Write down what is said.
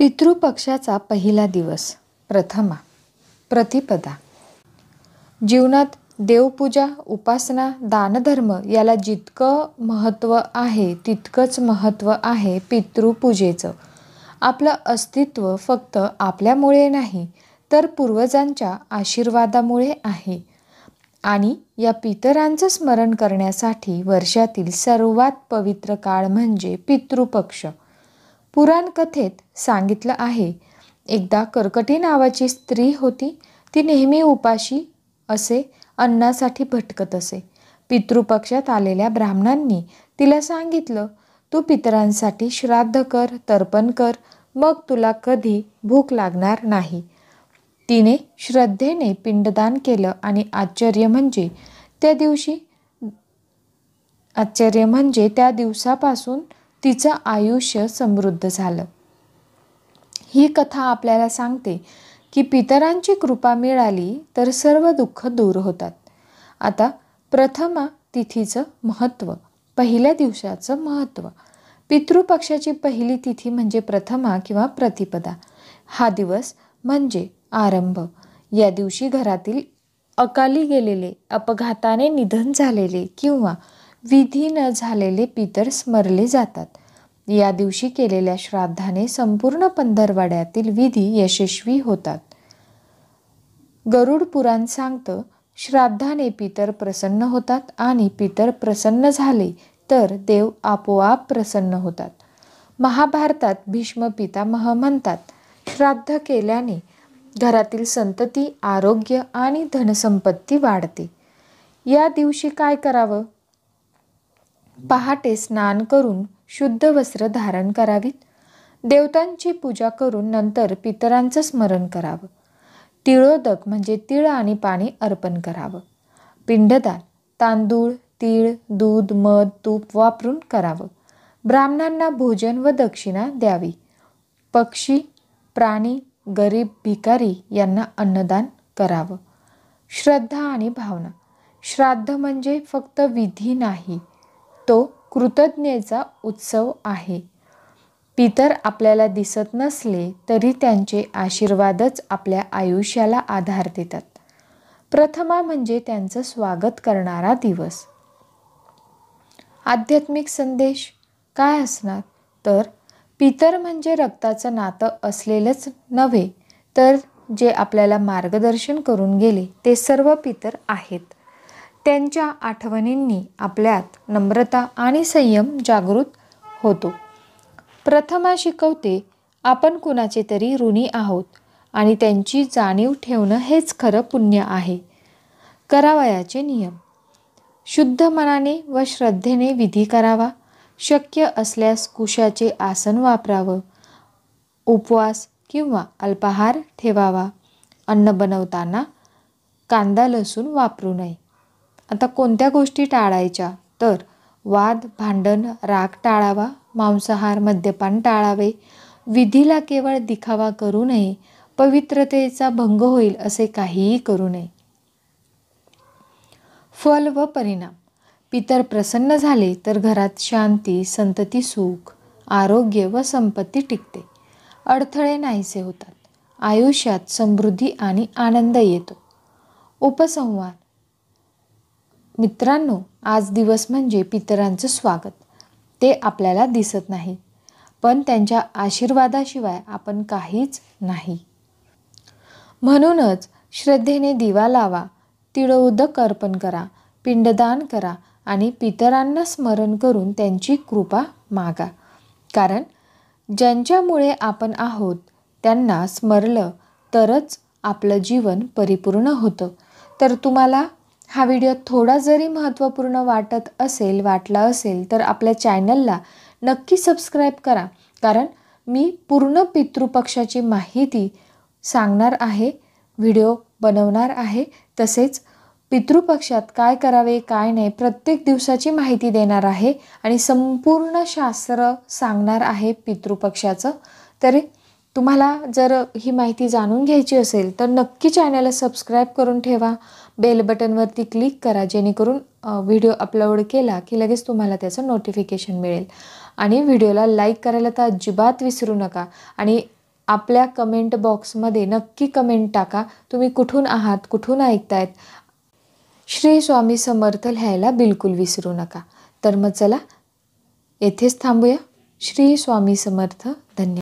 पितृपक्षाचा पहिला दिवस प्रथमा प्रतिपदा। जीवनात देवपूजा, उपासना, दानधर्म याला जितकं महत्त्व आहे तितकंच महत्त्व आहे पितृपूजेचं। आपलं अस्तित्व फक्त आपल्यामुळे नाही तर पूर्वजांच्या आशीर्वादामुळे आहे आणि या पितरांचं स्मरण करण्यासाठी वर्षातील सर्वात पवित्र काळ म्हणजे पितृपक्ष। पुराण कथेत सांगितलं आहे, एकदा कर्कटी नावाची स्त्री होती। ती नेहमी उपाशी असे, अन्नासाठी भटकत असे। पितृपक्षात आलेल्या ब्राह्मणांनी तिला सांगितलं, तू पितरांसाठी श्राद्ध कर, तर्पण कर, मग तुला कधी भूक लागणार नाही। तिने श्रद्धेने पिंडदान केलं आणि आश्चर्य म्हणजे त्या दिवसापासून तिचं आयुष्य समृद्ध झालं। ही कथा आपल्याला सांगते की पितरांची कृपा मिळाली तर सर्व दुःख दूर होतात। आता प्रथमा तिथीचं महत्त्व, पहिल्या दिवसाचं महत्त्व। पितृपक्षाची पहिली तिथी म्हणजे प्रथमा किंवा प्रतिपदा। हा दिवस म्हणजे आरंभ। या दिवशी घरातील अकाली गेलेले, अपघाताने निधन झालेले किंवा विधी न झालेले पितर स्मरले जातात। या दिवशी केलेल्या श्राद्धाने संपूर्ण पंधरवड्यातील विधी यशस्वी होतात। गरुड पुराण सांगतं, श्राद्धाने पितर प्रसन्न होतात आणि पितर प्रसन्न झाले तर देव आपोआप प्रसन्न होतात। महाभारतात भीष्म पितामह म्हणतात, श्राद्ध केल्याने घरातील संतती, आरोग्य आणि धनसंपत्ती वाढते। या दिवशी काय करावं? पहाटे स्नान करून शुद्ध वस्त्र धारण करावीत। देवतांची पूजा करून नंतर पितरांचं स्मरण करावं। तिळोदक म्हणजे तीळ आणि पाणी अर्पण करावं। पिंडदान तांदूळ, तीळ, दूध, मध, तूप वापरून करावं। ब्राह्मणांना भोजन व दक्षिणा द्यावी। पक्षी, प्राणी, गरीब, भिकारी यांना अन्नदान करावं। श्रद्धा आणि भावना। श्राद्ध म्हणजे फक्त विधी नाही, तो कृतज्ञतेचा उत्सव आहे। पितर आपल्याला दिसत नसले तरी त्यांचे आशीर्वादच आपल्या आयुष्याला आधार देतात। प्रथमा म्हणजे त्यांचं स्वागत करणारा दिवस। आध्यात्मिक संदेश काय असणार तर पितर म्हणजे रक्ताचं नातं असलेलंच नव्हे तर जे आपल्याला मार्गदर्शन करून गेले ते सर्व पितर आहेत। त्यांच्या आठवणींनी आपल्यात नम्रता आणि संयम जागृत होतो। प्रथमा शिकवते, आपण कुणाचे तरी ऋणी आहोत आणि त्यांची जाणीव ठेवणं हेच खरं पुण्य आहे। करावयाचे नियम। शुद्ध मनाने व श्रद्धेने विधी करावा। शक्य असल्यास कुशाचे आसन वापरावं। उपवास किंवा अल्पाहार ठेवावा। अन्न बनवताना कांदा लसूण वापरू नये। आता कोणत्या गोष्टी टाळायच्या तर वाद, भांडण, राग टाळावा। मांसाहार, मद्यपान टाळावे। विधीला केवळ दिखावा करू नये। पवित्रतेचा भंग होईल असे काहीही करू नये। फल व परिणाम। पितर प्रसन्न झाले तर घरात शांती, संतती, सुख, आरोग्य व संपत्ती टिकते। अडथळे नाहीसे होतात। आयुष्यात समृद्धी आणि आनंद येतो। उपसंहार। मित्रांनो, आज दिवस म्हणजे पितरांचं स्वागत। ते आपल्याला दिसत नाही पण त्यांच्या आशीर्वादाशिवाय आपण काहीच नाही। म्हणूनच श्रद्धेने दिवा लावा, तिळोदक अर्पण करा, पिंडदान करा आणि पितरांना स्मरण करून त्यांची कृपा मागा। कारण ज्यांच्यामुळे आपण आहोत त्यांना स्मरलं तरच आपलं जीवन परिपूर्ण होतं। तर तुम्हाला हा व्हिडिओ थोडा जरी महत्त्वपूर्ण वाटला असेल तर आपल्या चॅनलला नक्की सबस्क्राईब करा। कारण मी पूर्ण पितृपक्षाची माहिती सांगणार आहे, व्हिडिओ बनवणार आहे। तसेच पितृपक्षात काय करावे काय नाही प्रत्येक दिवसाची माहिती देणार आहे आणि संपूर्ण शास्त्र सांगणार आहे पितृपक्षाचं। तरी तुम्हाला जर ही माहिती जाणून घ्यायची असेल तर नक्की चॅनलला सबस्क्राईब करून ठेवा। बेल बटनवरती क्लिक करा जेणेकरून व्हिडिओ अपलोड केला की लगेच तुम्हाला त्याचं नोटिफिकेशन मिळेल। आणि व्हिडिओला लाईक करायला तर अजिबात विसरू नका। आणि आपल्या कमेंट बॉक्समध्ये नक्की कमेंट टाका. तुम्ही कुठून आहात, कुठून ऐकतायत. श्री स्वामी समर्थ लिहायला बिलकुल विसरू नका. तर मग चला येथेच थांबूया. श्री स्वामी समर्थ. धन्यवाद.